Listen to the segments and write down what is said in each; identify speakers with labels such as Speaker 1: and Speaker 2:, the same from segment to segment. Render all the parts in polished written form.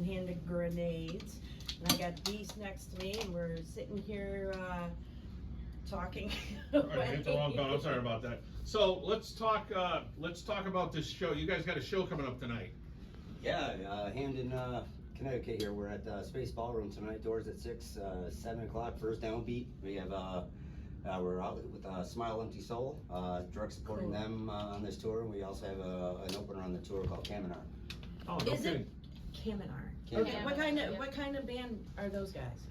Speaker 1: one-handed grenades. And I got Beast next to me, and we're sitting here talking.
Speaker 2: I hit the wrong button. I'm sorry about that. So let's talk about this show. You guys got a show coming up tonight.
Speaker 3: Yeah, Hamden, Connecticut here. We're at Space Ballroom tonight. Doors at 6, 7 o'clock, first downbeat. We have, we're out with Smile Empty Soul, direct supporting them on this tour. We also have an opener on the tour called Kaminar.
Speaker 2: Oh, no kidding.
Speaker 1: Kaminar.
Speaker 3: Kaminar.
Speaker 1: Okay, what kind of band are those guys?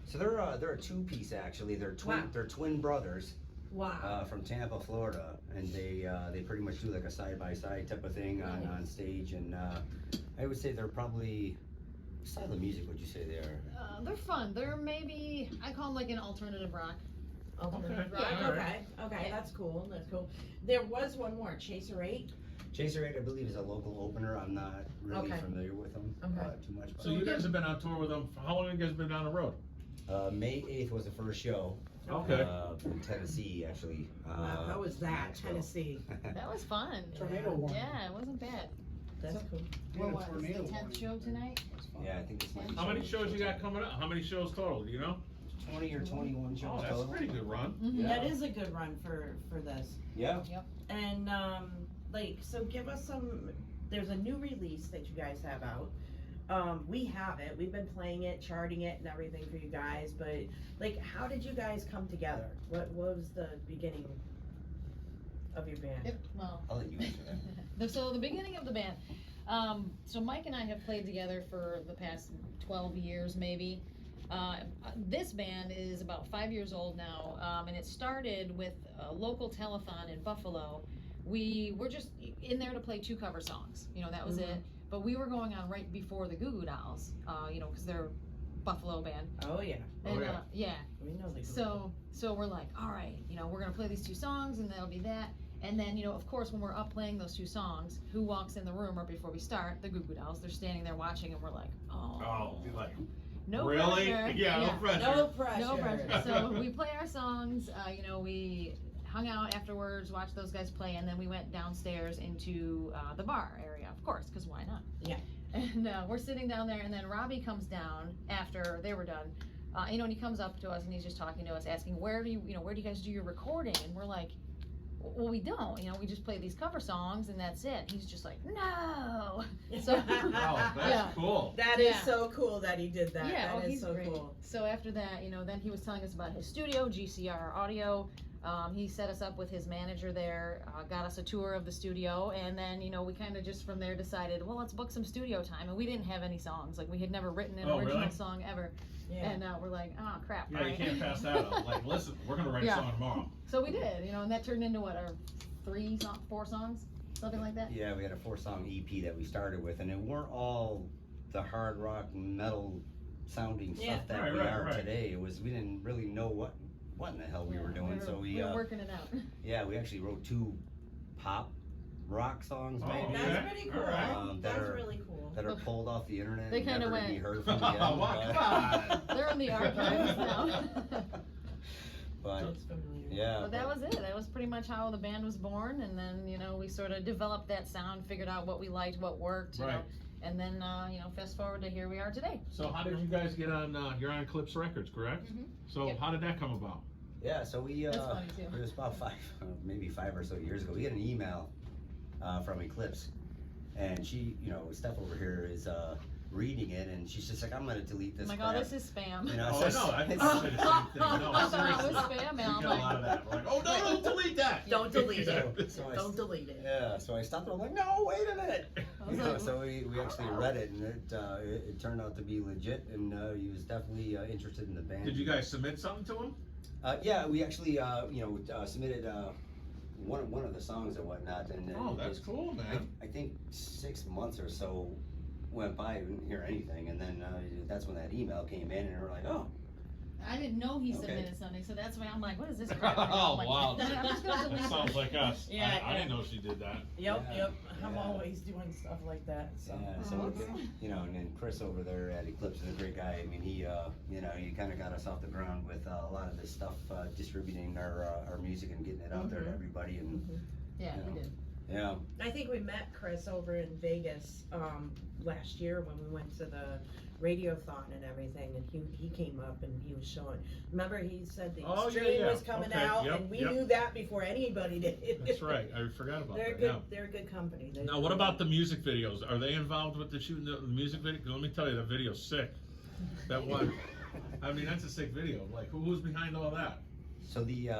Speaker 3: So they're a two-piece actually. They're twin brothers.
Speaker 1: Wow.
Speaker 3: From Tampa, Florida, and they pretty much do like a side-by-side type of thing on stage. And I would say they're probably, what style of music would you say they are?
Speaker 4: They're fun. They're maybe, I call them like an alternative rock.
Speaker 1: Alternative
Speaker 2: Okay.
Speaker 1: rock.
Speaker 2: Yeah,
Speaker 1: Okay, that's cool. That's cool. There was one more, Chaser 8.
Speaker 3: Chaser 8, I believe, is a local opener. I'm not really familiar with them too much.
Speaker 2: So you guys have been on tour with them. How long have you guys been down the road?
Speaker 3: May 8th was the first show.
Speaker 2: Okay.
Speaker 3: In Tennessee, actually.
Speaker 1: How was that,
Speaker 3: Nashville.
Speaker 1: Tennessee?
Speaker 4: That was fun.
Speaker 5: Tornado warning.
Speaker 4: Yeah, it wasn't bad.
Speaker 1: That's cool.
Speaker 4: Well,
Speaker 5: Yeah,
Speaker 4: what, is the
Speaker 5: tornado
Speaker 4: 10th
Speaker 5: warning.
Speaker 4: show tonight?
Speaker 3: Yeah, I think it's like
Speaker 2: How many shows you got coming up? How many shows total? Do you know?
Speaker 3: 20 or 21 shows
Speaker 2: Oh, that's a
Speaker 3: total.
Speaker 2: pretty good run.
Speaker 4: Mm-hmm.
Speaker 1: That is a good run for this.
Speaker 3: Yeah.
Speaker 1: And so give us some. There's a new release that you guys have out. We have it. We've been playing it, charting it, and everything for you guys. But like, how did you guys come together? What was the beginning of your band?
Speaker 4: Well,
Speaker 3: I'll let you answer that.
Speaker 4: so the beginning of the band. So Mike and I have played together for the past 12 years, maybe. This band is about 5 years old now, and it started with a local telethon in Buffalo. We were just in there to play 2 cover songs, that was it. But we were going on right before the Goo Goo Dolls, because they're a Buffalo band.
Speaker 1: Oh yeah.
Speaker 4: And,
Speaker 1: yeah. We know they.
Speaker 4: So we're like, all right, we're gonna play these 2 songs, and that'll be that. And then, of course, when we're up playing those 2 songs, who walks in the room right before we start? The Goo Goo Dolls. They're standing there watching, and we're like,
Speaker 2: Oh, you like
Speaker 4: no
Speaker 2: really?
Speaker 4: pressure.
Speaker 2: Yeah, no pressure.
Speaker 1: No pressure.
Speaker 4: No pressure. So we play our songs. We hung out afterwards, watched those guys play, and then we went downstairs into the bar area, of course, because why not?
Speaker 1: Yeah.
Speaker 4: And we're sitting down there, and then Robbie comes down after they were done. And he comes up to us, and he's just talking to us, asking, where do you guys do your recording? And we're like, well, we don't. We just play these cover songs, and that's it. He's just like, no. So,
Speaker 2: Wow, that's cool.
Speaker 1: That is so cool that he did that.
Speaker 4: Yeah,
Speaker 1: that is
Speaker 4: he's
Speaker 1: so
Speaker 4: great.
Speaker 1: cool.
Speaker 4: So after that, then he was telling us about his studio, GCR Audio. He set us up with his manager there, got us a tour of the studio, and then, we kind of just from there decided, well, let's book some studio time. And we didn't have any songs. Like, we had never written an original song ever.
Speaker 1: Yeah.
Speaker 4: And we're like, oh, crap.
Speaker 2: Yeah, you can't pass that up. Like, listen, we're going to write a song tomorrow.
Speaker 4: So we did, and that turned into what, our 4 songs? Something like that?
Speaker 3: Yeah, we had a 4-song EP that we started with, and it weren't all the hard rock metal sounding stuff that we are today. It was, we didn't really know what in the hell we were doing, so we
Speaker 4: were working it out.
Speaker 3: Yeah, we actually wrote 2 pop rock songs, maybe.
Speaker 1: That's pretty cool. That's
Speaker 3: are
Speaker 1: really cool.
Speaker 3: That are pulled off the internet.
Speaker 4: They
Speaker 3: and
Speaker 4: kinda
Speaker 3: never to
Speaker 4: went-
Speaker 3: be heard from again.
Speaker 2: Come on.
Speaker 4: They're in the archives now.
Speaker 3: But
Speaker 1: It's familiar.
Speaker 3: yeah,
Speaker 4: But that was it. That was pretty much how the band was born, and then we sort of developed that sound, figured out what we liked, what worked, you know, and then fast forward to here we are today.
Speaker 2: So how did you guys get on? You're on Eclipse Records, correct? So
Speaker 4: Yep.
Speaker 2: how did that come about?
Speaker 3: yeah. So we
Speaker 4: That's funny, too.
Speaker 3: it was about maybe 5 or so years ago. We had an email from Eclipse, and she, Steph over here is reading it, and she's just like, I'm gonna delete this.
Speaker 4: I'm like,
Speaker 3: crap.
Speaker 4: oh, this is spam.
Speaker 3: You know,
Speaker 2: Oh,
Speaker 3: so
Speaker 2: no, I think I said the same thing. No,
Speaker 4: I thought it
Speaker 2: seriously.
Speaker 4: was spam mail.
Speaker 2: We get a lot of that. We're like, oh, no, don't delete that.
Speaker 1: Don't delete it.
Speaker 3: So
Speaker 1: Don't delete it.
Speaker 3: Yeah, so I stopped her. I'm like, no, wait a minute.
Speaker 4: I was like,
Speaker 3: So we actually read it, and it turned out to be legit, and he was definitely interested in the band.
Speaker 2: Did you guys submit something to him?
Speaker 3: Yeah, we actually submitted one of the songs and whatnot, and
Speaker 2: Oh, that's cool, man.
Speaker 3: I think 6 months or so went by, I didn't hear anything, and then that's when that email came in, and we're like, oh.
Speaker 4: I didn't know he
Speaker 3: Okay.
Speaker 4: submitted something, so that's why I'm like, what is this crap?
Speaker 2: Oh,
Speaker 4: I'm like,
Speaker 2: wow.
Speaker 4: I'm just gonna delete
Speaker 2: That
Speaker 4: it.
Speaker 2: sounds like us.
Speaker 1: Yeah,
Speaker 2: I didn't know she did that.
Speaker 1: Yep.
Speaker 3: Yeah.
Speaker 1: I'm
Speaker 3: Yeah.
Speaker 1: always doing stuff like that. So.
Speaker 3: Yeah, so and then Chris over there at Eclipse is a great guy. I mean, he he kind of got us off the ground with a lot of this stuff, distributing our music and getting it out there to everybody, and
Speaker 4: Yeah,
Speaker 3: you know.
Speaker 4: we did.
Speaker 3: Yeah.
Speaker 1: I think we met Chris over in Vegas last year when we went to the radiothon and everything, and he came up and he was showing. Remember, he said the Extreme was coming out, and we knew that before anybody did.
Speaker 2: That's right. I forgot about
Speaker 1: They're
Speaker 2: that.
Speaker 1: good.
Speaker 2: Yeah.
Speaker 1: They're a good company.
Speaker 2: Now, what about the music videos? Are they involved with the shooting the music video? 'Cause let me tell you, the video's sick. That one. I mean, that's a sick video. Like, who's behind all that?
Speaker 3: So the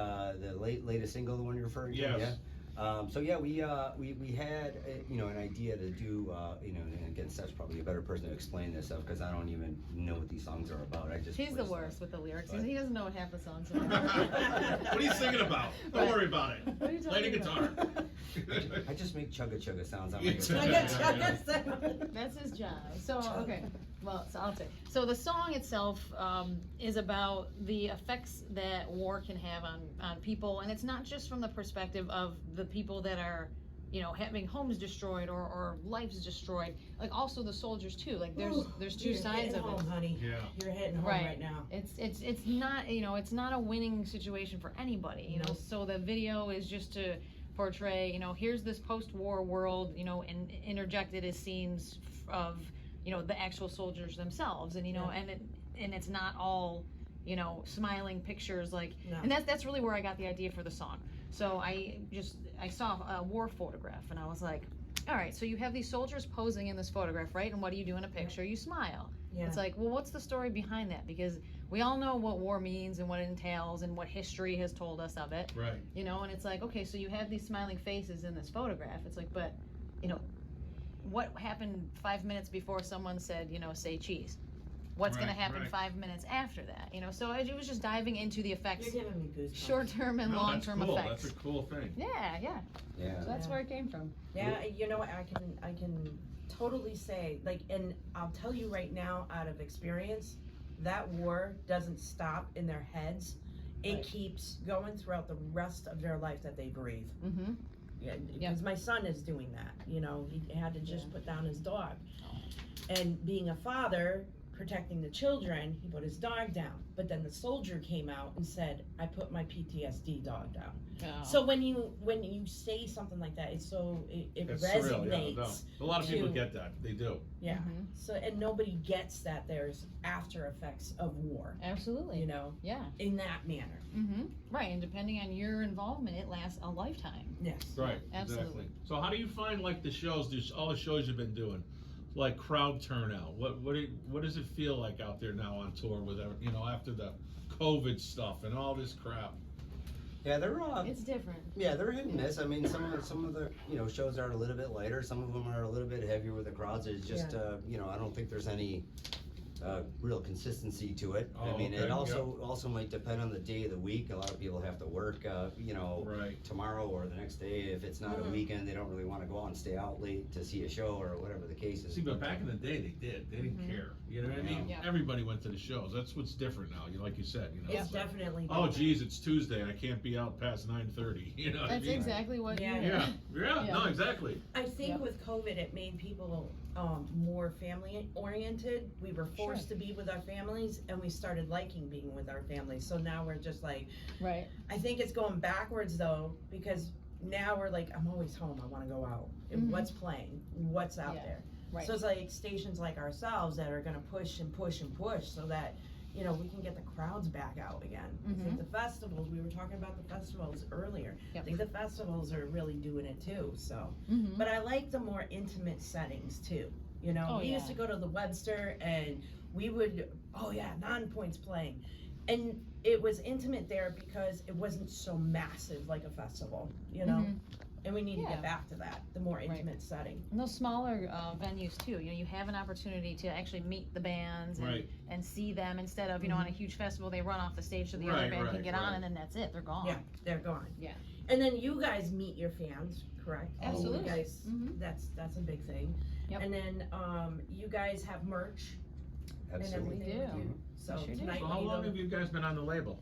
Speaker 3: latest single, the one you're referring to?
Speaker 2: Yes.
Speaker 3: Yeah. So yeah, we had an idea to do and again, Seth's probably a better person to explain this stuff because I don't even know what these songs are about. I just
Speaker 4: He's the
Speaker 3: play
Speaker 4: worst
Speaker 3: stuff.
Speaker 4: with the lyrics.
Speaker 3: But-
Speaker 4: He doesn't know what half the songs are.
Speaker 2: What are you singing about? Don't worry about it.
Speaker 4: What are you
Speaker 2: Play the
Speaker 4: talking
Speaker 2: guitar.
Speaker 3: I just make chugga chugga sounds. I'm
Speaker 2: Yeah.
Speaker 3: like,
Speaker 4: That's his job. So, okay. Well, so I'll say. So the song itself is about the effects that war can have on people, and it's not just from the perspective of the people that are, having homes destroyed or lives destroyed. Like also the soldiers too. Like there's two sides of it.
Speaker 1: Honey.
Speaker 2: Yeah.
Speaker 1: You're hitting home right now.
Speaker 4: It's not it's not a winning situation for anybody. So the video is just to portray here's this post-war world and interjected as scenes of the actual soldiers themselves, and and it's not all smiling pictures like
Speaker 1: No.
Speaker 4: and that's really where I got the idea for the song. So I saw a war photograph and I was like, all right, so you have these soldiers posing in this photograph, right? And what do you do in a picture? You smile.
Speaker 1: Yeah.
Speaker 4: It's like, well, what's the story behind that? Because we all know what war means and what it entails and what history has told us of it.
Speaker 2: Right.
Speaker 4: And it's like, okay, so you have these smiling faces in this photograph. It's like, but what happened 5 minutes before someone said, say cheese? What's going to happen 5 minutes after that? So it was just diving into the effects,
Speaker 1: You're giving me goosebumps.
Speaker 4: short-term and
Speaker 2: No,
Speaker 4: long-term
Speaker 2: that's cool.
Speaker 4: effects.
Speaker 2: That's a cool thing.
Speaker 4: Yeah.
Speaker 3: Yeah.
Speaker 4: So that's where it came from.
Speaker 1: Yeah, I can totally say, and I'll tell you right now, out of experience, that war doesn't stop in their heads. It
Speaker 4: Right.
Speaker 1: keeps going throughout the rest of their life that they breathe.
Speaker 4: Mm-hmm.
Speaker 1: Yeah,
Speaker 4: Yeah.
Speaker 1: because my son is doing that. He had to just put down his dog.
Speaker 4: Oh.
Speaker 1: And being a father, protecting the children, he put his dog down. But then the soldier came out and said, I put my PTSD dog down.
Speaker 4: Oh.
Speaker 1: So when you say something like that, it
Speaker 2: It's
Speaker 1: resonates.
Speaker 2: surreal, yeah. No. A lot of people
Speaker 1: to-
Speaker 2: get that. They do.
Speaker 1: Yeah.
Speaker 4: Mhm.
Speaker 1: So and nobody gets that there's after effects of war.
Speaker 4: Absolutely. Yeah.
Speaker 1: In that manner.
Speaker 4: Mm-hmm. Right, and depending on your involvement, it lasts a lifetime.
Speaker 1: Yes.
Speaker 2: Right.
Speaker 4: Absolutely.
Speaker 2: Exactly. So how do you find the shows? All the shows you've been doing, like crowd turnout. What does it feel like out there now on tour with after the COVID stuff and all this crap?
Speaker 3: Yeah, they're
Speaker 4: It's different.
Speaker 3: yeah, they're hit and miss. I mean, some of the shows are a little bit lighter. Some of them are a little bit heavier with the crowds. It's just I don't think there's any real consistency to it.
Speaker 2: Oh,
Speaker 3: I mean,
Speaker 2: okay,
Speaker 3: it also might depend on the day of the week. A lot of people have to work,
Speaker 2: Right.
Speaker 3: tomorrow or the next day. If it's not a weekend, they don't really want to go out and stay out late to see a show or whatever the case is.
Speaker 2: See, but back in the day, they did. They didn't care. You know what I mean?
Speaker 4: Yeah.
Speaker 2: Everybody went to the shows. That's what's different now. Like you said,
Speaker 1: It's
Speaker 2: it's like,
Speaker 1: definitely
Speaker 2: oh,
Speaker 1: different.
Speaker 2: geez, it's Tuesday. I can't be out past 9:30. You know what I
Speaker 4: That's
Speaker 2: mean?
Speaker 4: exactly what
Speaker 1: Yeah.
Speaker 4: you
Speaker 2: Yeah.
Speaker 4: Yeah.
Speaker 2: No, exactly.
Speaker 1: I think
Speaker 4: Yep.
Speaker 1: with COVID, it made people more family oriented. We were forced to be with our families, and we started liking being with our families. So now we're just like,
Speaker 4: Right.
Speaker 1: I think it's going backwards though, because now we're like, I'm always home. I want to go out.
Speaker 4: Mhm.
Speaker 1: What's playing? What's out
Speaker 4: Yeah.
Speaker 1: there?
Speaker 4: Right.
Speaker 1: So it's like stations like ourselves that are going to push and push and push so that we can get the crowds back out again. I think the festivals. We were talking about the festivals earlier.
Speaker 4: Yep.
Speaker 1: I think the festivals are really doing it too. So.
Speaker 4: Mm-hmm.
Speaker 1: But I like the more intimate settings too.
Speaker 4: Oh,
Speaker 1: we used
Speaker 4: yeah.
Speaker 1: to go to the Webster and we would, Non-Point's playing. And it was intimate there because it wasn't so massive like a festival,
Speaker 4: Mhm.
Speaker 1: And we need to
Speaker 4: Yeah.
Speaker 1: get back to that, the more intimate setting.
Speaker 4: And those smaller venues too, you have an opportunity to actually meet the bands and,
Speaker 2: Right.
Speaker 4: and see them instead of, on a huge festival, they run off the stage so the other
Speaker 2: Right,
Speaker 4: band can
Speaker 2: right,
Speaker 4: get on
Speaker 2: right.
Speaker 4: and then that's it, they're gone.
Speaker 1: Yeah, they're gone.
Speaker 4: Yeah.
Speaker 1: And then you guys meet your fans, correct?
Speaker 4: Absolutely.
Speaker 1: You guys,
Speaker 4: Mhm.
Speaker 1: that's a big thing.
Speaker 4: Yep.
Speaker 1: And then you guys have merch
Speaker 3: Absolutely.
Speaker 1: and everything.
Speaker 4: We
Speaker 1: with
Speaker 4: do.
Speaker 1: you. So
Speaker 4: We sure do.
Speaker 1: tonight
Speaker 2: So how
Speaker 1: we
Speaker 2: long
Speaker 1: go-
Speaker 2: have you guys been on the label?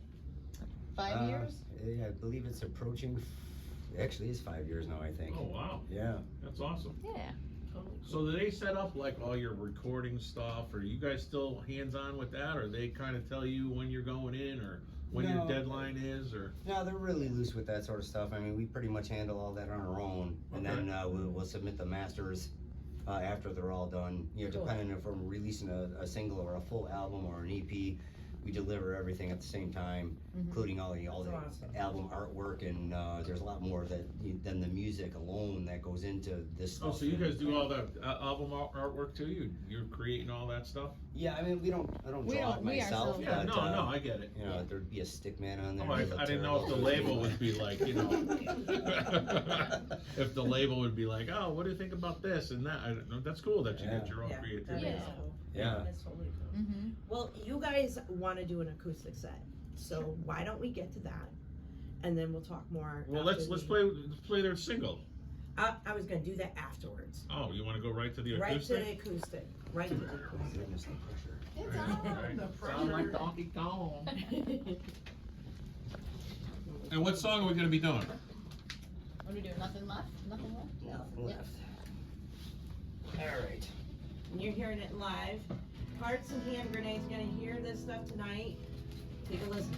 Speaker 4: 5 years?
Speaker 3: Yeah, I believe it's approaching. Actually, it's 5 years now. I think.
Speaker 2: Oh wow,
Speaker 3: Yeah.
Speaker 2: that's awesome.
Speaker 4: Yeah.
Speaker 2: So do they set up all your recording stuff, or you guys still hands on with that, or they kind of tell you when you're going in, or when your
Speaker 3: No.
Speaker 2: deadline is, or?
Speaker 3: No, they're really loose with that sort of stuff. I mean, we pretty much handle all that on our own, and
Speaker 2: Okay.
Speaker 3: then we'll submit the masters after they're all done. You know,
Speaker 1: Cool.
Speaker 3: depending if we're releasing a single or a full album or an EP, we deliver everything at the same time, including all the
Speaker 1: That's awesome.
Speaker 3: album artwork, and there's a lot more than the music alone that goes into this stuff.
Speaker 2: Oh, so you guys do all that album artwork too? You're creating all that stuff?
Speaker 3: Yeah, I mean, I don't
Speaker 4: We
Speaker 3: draw
Speaker 4: don't-
Speaker 3: it
Speaker 4: we
Speaker 3: myself.
Speaker 4: ourselves
Speaker 2: Yeah,
Speaker 3: but,
Speaker 2: no, I get it.
Speaker 3: You know, there'd be a stick man on there.
Speaker 2: Oh, I
Speaker 3: He'd look
Speaker 2: didn't know if the
Speaker 3: terrible.
Speaker 2: label would be like, you know, if the label would be like, oh, what do you think about this and that? I don't know. That's cool that you get your own
Speaker 1: Yeah, that
Speaker 2: creativity.
Speaker 1: is
Speaker 4: Yeah.
Speaker 1: cool.
Speaker 3: Yeah.
Speaker 1: That's totally cool.
Speaker 4: Mm-hmm.
Speaker 1: Well, you guys want to do an acoustic set, so why don't we get to that, and then we'll talk more.
Speaker 2: Well,
Speaker 1: after
Speaker 2: let's
Speaker 1: the-
Speaker 2: play their single.
Speaker 1: I was gonna do that afterwards.
Speaker 2: Oh, you want to go right to the
Speaker 1: Right to
Speaker 2: acoustic?
Speaker 1: the acoustic. Right to the acoustic.
Speaker 3: Goodness, no pressure.
Speaker 4: It's
Speaker 2: Right.
Speaker 4: on.
Speaker 2: Sound like Donkey Kong. And what song are we gonna be doing?
Speaker 4: What are we doing? Nothing left? Nothing left?
Speaker 3: Nothing
Speaker 4: Yep.
Speaker 3: left. All right.
Speaker 1: And you're hearing it live. Hearts and Hand Grenades gonna hear this stuff tonight. Take a listen.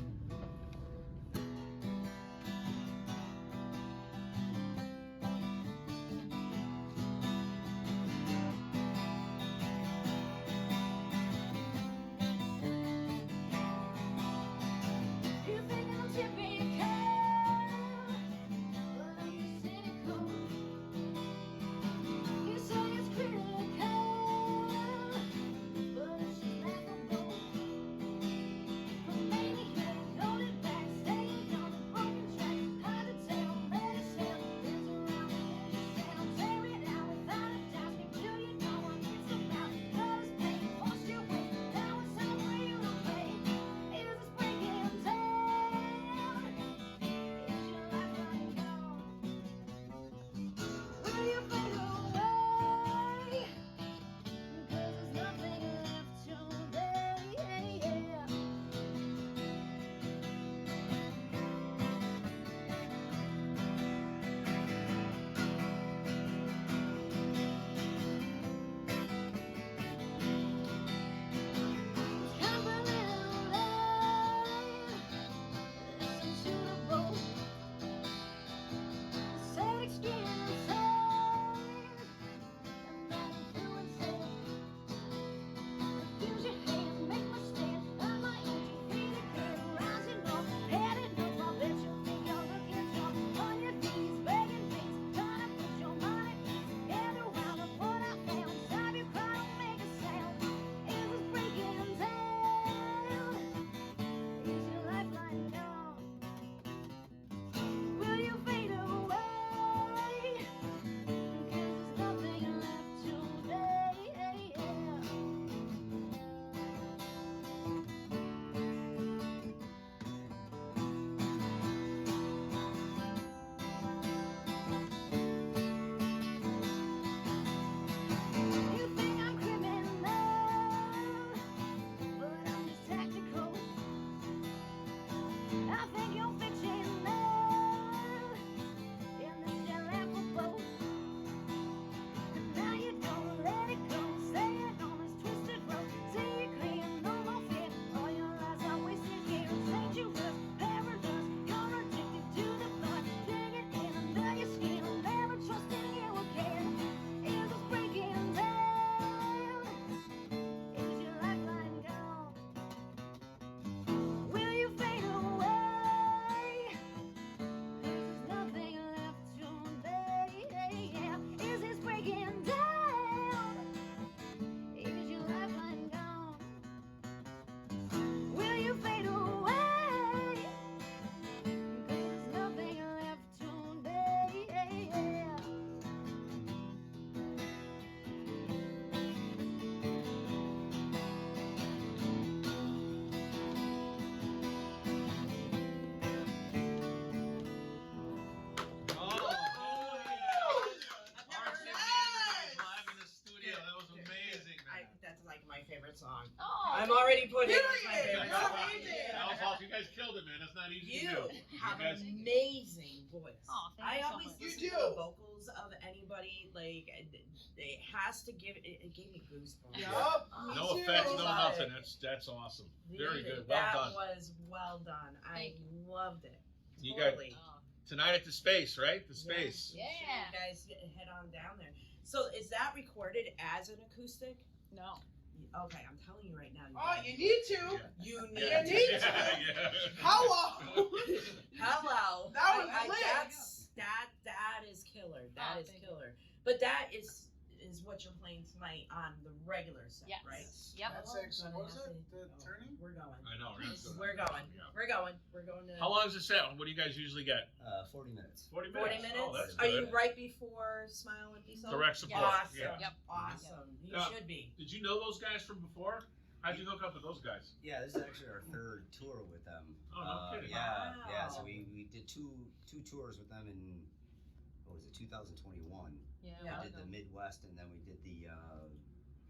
Speaker 5: You think I'm typical, but I'm just cynical. You say it's critical, but it's just laughable. From maniac, loaded back, staying on the broken track. Hard to tell, let it sell. There's a round the edge, and I'll tear it out without a doubt. Make sure you know what it's about. Cut us pain, force your way. Now it's time for you to play. Is this breaking down? Is your life running out? Will you fade away? 'Cause there's nothing left today. Come a little late. Listen to the boat. Set extreme inside. I'm not influencing. Use your hand, make my stand. I might need you feet again. Rising up, heading up. I bet you think you're looking tough. On your knees, begging please. Trying to put your mind at ease. Get around and what I found. Stop your cry, don't make a sound. Is this breaking down? Is your lifeline gone? Will you fade away? 'Cause there's nothing left today. You think I'm criminal, but I'm just tactical. I think you're fictional, and this shall laughable. But now you don't let it go, stay on this twisted road. See you clear, no more fear. All your lies are wasted here. Dangerous, perilous, you're addicted to the thought. Digging in under your skin, I'll never trust in you again. Is this breaking down? Is your lifeline gone? Will you fade away? 'Cause there's nothing left today. Is this breaking down? Is your lifeline gone? Will you fade away? 'Cause there's nothing left today.
Speaker 2: Live in the studio. That was amazing, man.
Speaker 1: That's like my favorite song.
Speaker 4: Oh,
Speaker 1: I'm already putting it as my
Speaker 2: That
Speaker 1: favorite
Speaker 2: was
Speaker 1: song.
Speaker 2: awesome. You guys killed it, man. That's not easy to
Speaker 1: You
Speaker 2: do.
Speaker 1: have
Speaker 2: You guys-
Speaker 1: an amazing voice.
Speaker 4: Aw, thank
Speaker 1: I
Speaker 4: you so
Speaker 1: always
Speaker 4: much.
Speaker 1: listen
Speaker 6: You
Speaker 1: to
Speaker 6: do.
Speaker 1: the vocals of anybody. Like it has to give. It gave me goosebumps.
Speaker 6: Yup, me
Speaker 2: No
Speaker 6: too.
Speaker 2: offense, no
Speaker 1: Love
Speaker 2: nothing.
Speaker 1: it.
Speaker 2: That's awesome. Very
Speaker 1: Really,
Speaker 2: good. Well
Speaker 1: that
Speaker 2: done.
Speaker 1: was well done. I
Speaker 4: Thank you.
Speaker 1: loved it.
Speaker 2: You got-
Speaker 1: Totally.
Speaker 4: Oh,
Speaker 2: Tonight at the Space, right? The Space.
Speaker 1: Make sure
Speaker 4: Yeah.
Speaker 1: you guys head on down there. So is that recorded as an acoustic?
Speaker 4: no.
Speaker 1: Okay, I'm telling you right now.
Speaker 6: Oh, you need to.
Speaker 2: Yeah.
Speaker 1: You need
Speaker 2: Yeah.
Speaker 6: You need to.
Speaker 2: Yeah.
Speaker 6: Hello.
Speaker 1: Hello.
Speaker 6: That was lit.
Speaker 1: That is killer. That
Speaker 4: Oh,
Speaker 1: is
Speaker 4: thank you.
Speaker 1: killer. But that is what you're playing tonight on the regular set,
Speaker 4: Yes.
Speaker 1: right?
Speaker 4: Yep.
Speaker 6: That's
Speaker 1: Oh,
Speaker 6: actually,
Speaker 1: gonna
Speaker 6: what was
Speaker 1: have
Speaker 6: it?
Speaker 1: to-
Speaker 6: The
Speaker 1: oh,
Speaker 6: turning?
Speaker 1: We're going.
Speaker 2: I know. Right?
Speaker 1: We're going.
Speaker 2: Yeah.
Speaker 1: We're going. We're going to.
Speaker 2: How long is the set? What do you guys usually get?
Speaker 3: 40 minutes.
Speaker 2: 40 minutes.
Speaker 1: 40 minutes?
Speaker 2: Oh, that's
Speaker 1: Are you
Speaker 2: good.
Speaker 1: right before Smile and Peace?
Speaker 2: Direct support.
Speaker 1: Awesome.
Speaker 2: Yeah.
Speaker 4: Yep.
Speaker 1: Awesome. You
Speaker 2: Yeah.
Speaker 1: should be.
Speaker 2: Did you know those guys from before? How'd you hook up with those guys?
Speaker 3: Yeah, this is actually our third tour with them.
Speaker 2: Oh, no kidding.
Speaker 3: Yeah,
Speaker 1: Wow.
Speaker 3: yeah. So we did two tours with them in, what was it, 2021.
Speaker 4: Yeah.
Speaker 1: Yeah.
Speaker 3: We did the Midwest and then we did the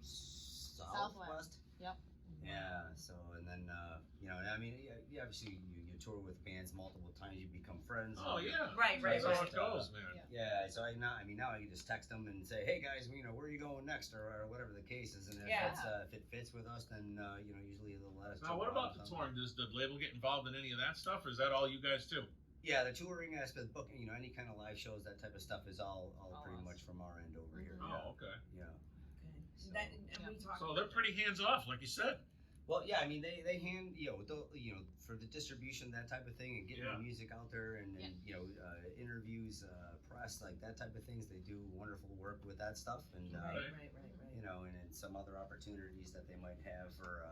Speaker 3: Southwest.
Speaker 4: Yep.
Speaker 3: Yeah. So and then I mean, yeah, obviously you tour with bands multiple times, you become friends.
Speaker 2: Oh,
Speaker 3: and-
Speaker 2: yeah.
Speaker 1: Right,
Speaker 2: That's
Speaker 1: right,
Speaker 2: how
Speaker 1: right.
Speaker 2: it goes, man.
Speaker 4: Yeah.
Speaker 3: Yeah, so now I can just text them and say, hey guys, where are you going next, or whatever the case is, and if,
Speaker 1: Yeah.
Speaker 3: if it fits with us, then usually they'll let us.
Speaker 2: Now,
Speaker 3: jump
Speaker 2: what
Speaker 3: on
Speaker 2: about the
Speaker 3: something.
Speaker 2: touring? Does the label get involved in any of that stuff, or is that all you guys do?
Speaker 3: Yeah, the touring aspect, booking, any kind of live shows, that type of stuff is all
Speaker 4: All
Speaker 3: pretty
Speaker 4: us.
Speaker 3: much from our end over here.
Speaker 2: Oh, okay.
Speaker 3: Yeah.
Speaker 1: Okay.
Speaker 3: So-
Speaker 1: And we talked.
Speaker 2: So they're pretty hands off, like you said.
Speaker 3: Well, yeah, I mean they hand for the distribution, that type of thing, and getting
Speaker 2: Yeah.
Speaker 3: the music out there, and interviews, press, like that type of things. They do wonderful work with that stuff, and
Speaker 1: Right,
Speaker 2: Right.
Speaker 1: right, right.
Speaker 3: and then some other opportunities that they might have for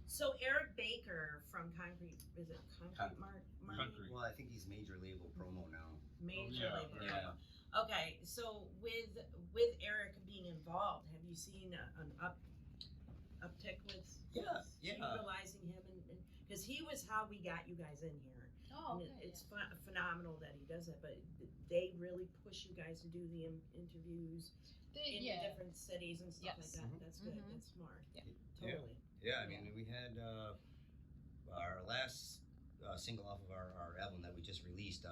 Speaker 1: So Eric Baker from Concrete, is it Concrete
Speaker 3: Con-
Speaker 1: Mark?
Speaker 2: Concrete.
Speaker 3: Well, I think he's major label promo now.
Speaker 1: Major
Speaker 2: Yeah,
Speaker 1: label.
Speaker 3: Yeah.
Speaker 1: Okay, so with Eric being involved, have you seen an uptick with
Speaker 3: Yeah, yeah.
Speaker 1: utilizing him, and because he was how we got you guys in here.
Speaker 4: Oh,
Speaker 1: And
Speaker 4: okay.
Speaker 1: it's phenomenal that he does it, but they really push you guys to do the interviews in the different cities and stuff
Speaker 4: Yes.
Speaker 1: like that.
Speaker 3: Mhm.
Speaker 1: That's good.
Speaker 4: Mhm.
Speaker 1: That's smart.
Speaker 4: Yeah.
Speaker 1: Totally.
Speaker 3: Yeah, I mean, we had our last single off of our album that we just released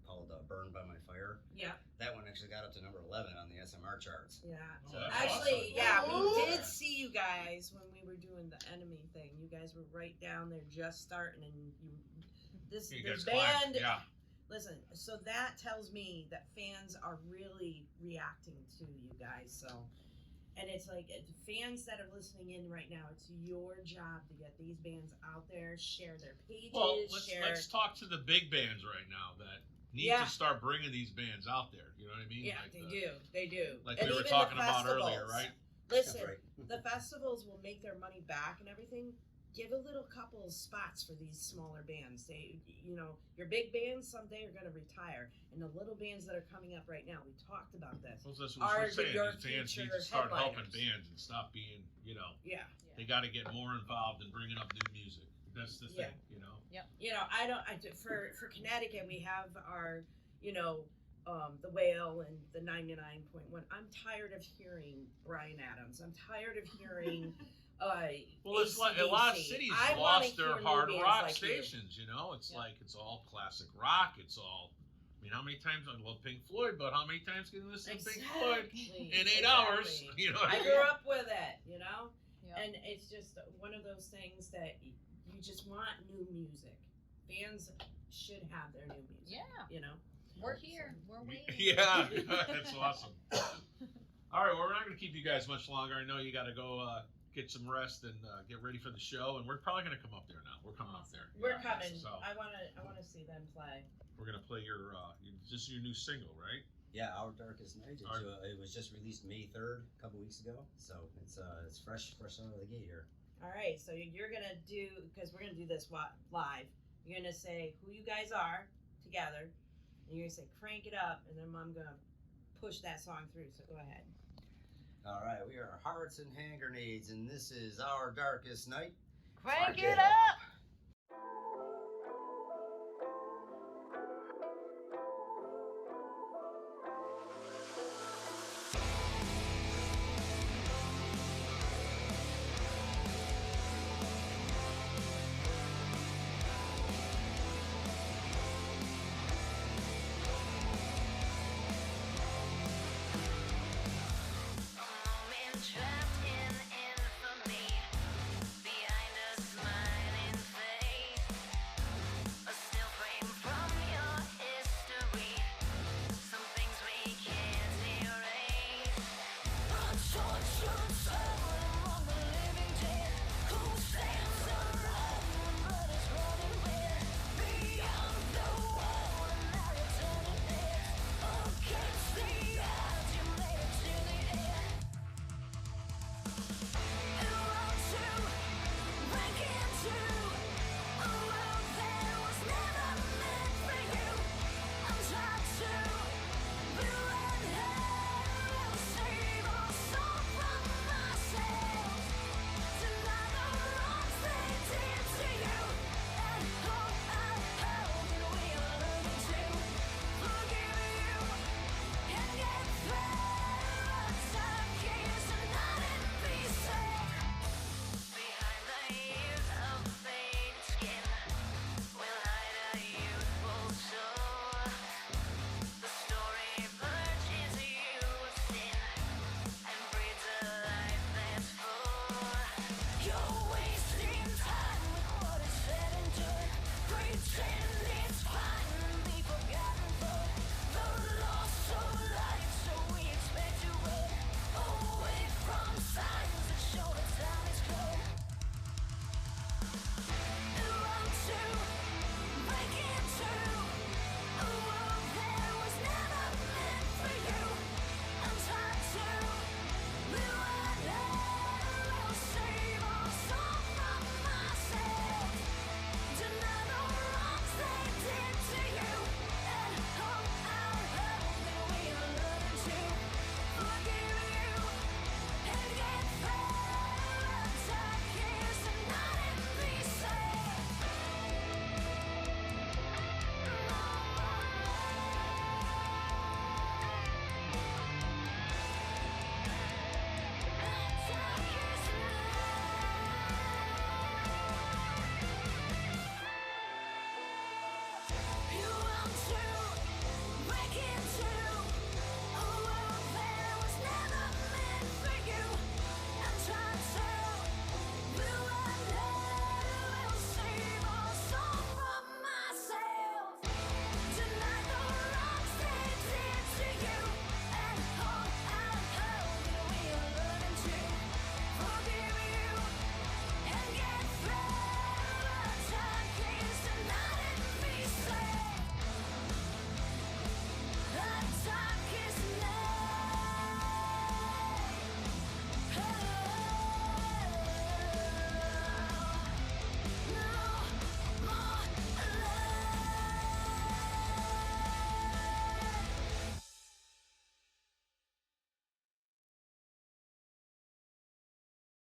Speaker 3: called "Burned by My Fire."
Speaker 1: Yeah.
Speaker 3: That one actually got up to number 11 on the SMR charts.
Speaker 1: Yeah.
Speaker 2: Oh,
Speaker 3: So
Speaker 2: that's
Speaker 1: Actually,
Speaker 2: awesome.
Speaker 1: yeah, we
Speaker 6: Ooh.
Speaker 1: did see you guys when we were doing the enemy thing. You guys were right down there, just starting, and this
Speaker 2: You
Speaker 1: the
Speaker 2: guys climbed.
Speaker 1: band.
Speaker 2: Yeah.
Speaker 1: Listen, so that tells me that fans are really reacting to you guys. So, and it's like fans that are listening in right now. It's your job to get these bands out there, share their pages,
Speaker 2: Well,
Speaker 1: share.
Speaker 2: let's talk to the big bands right now that need
Speaker 1: Yeah.
Speaker 2: to start bringing these bands out there. You know what I mean?
Speaker 1: Yeah,
Speaker 2: Like
Speaker 1: they
Speaker 2: the-
Speaker 1: do. They do.
Speaker 2: Like
Speaker 1: And
Speaker 2: we were
Speaker 1: even the
Speaker 2: talking about earlier,
Speaker 1: festivals.
Speaker 2: right?
Speaker 1: Listen,
Speaker 3: That's right.
Speaker 1: the festivals will make their money back and everything. Give a little couple spots for these smaller bands. They, your big bands someday are going to retire, and the little bands that are coming up right now. We talked about this.
Speaker 2: Well, that's
Speaker 1: Are
Speaker 2: what we're saying.
Speaker 1: your
Speaker 2: These bands need
Speaker 1: future
Speaker 2: to start helping
Speaker 1: headliners.
Speaker 2: bands and stop being,
Speaker 1: Yeah,
Speaker 2: they got to get more involved in bringing up new music. That's the
Speaker 1: Yeah.
Speaker 2: thing,
Speaker 1: for Connecticut we have our, the Whale and the 99.1. I'm tired of hearing Bryan Adams. I'm tired of hearing.
Speaker 2: Well, it's like a lot of
Speaker 1: AC/DC.
Speaker 2: cities
Speaker 1: I wanna
Speaker 2: lost their
Speaker 1: hear new
Speaker 2: hard
Speaker 1: bands
Speaker 2: rock
Speaker 1: like you.
Speaker 2: stations. It's
Speaker 4: Yeah.
Speaker 2: like it's all classic rock. It's all. I mean, how many times I love Pink Floyd, but how many times can you listen to Pink Floyd
Speaker 1: Exactly.
Speaker 2: in 8 hours?
Speaker 1: Exactly.
Speaker 2: You know what
Speaker 1: I
Speaker 2: I
Speaker 1: grew
Speaker 2: mean?
Speaker 1: up with it,
Speaker 4: Yeah.
Speaker 1: and it's just one of those things that you just want new music. Fans should have their new music.
Speaker 4: Yeah. We're here. We're waiting.
Speaker 2: Yeah, that's awesome. All right, well, we're not going to keep you guys much longer. I know you got to go get some rest and get ready for the show, and we're probably going to come up there now. We're coming up there.
Speaker 1: We're
Speaker 2: Yeah,
Speaker 1: coming.
Speaker 2: So
Speaker 1: I wanna see them play.
Speaker 2: we're going to play this is your new single, right?
Speaker 3: Yeah, Our Darkest Night.
Speaker 2: Our-
Speaker 3: It was just released May 3rd, a couple weeks ago. So it's fresh out of the gate here.
Speaker 1: All right, so you're gonna do, because we're gonna do this live. You're gonna say who you guys are together, and you're gonna say crank it up, and then I'm gonna push that song through. So go ahead.
Speaker 3: All right, we are Hearts and Hand Grenades, and this is Our Darkest Night.
Speaker 4: Crank it up!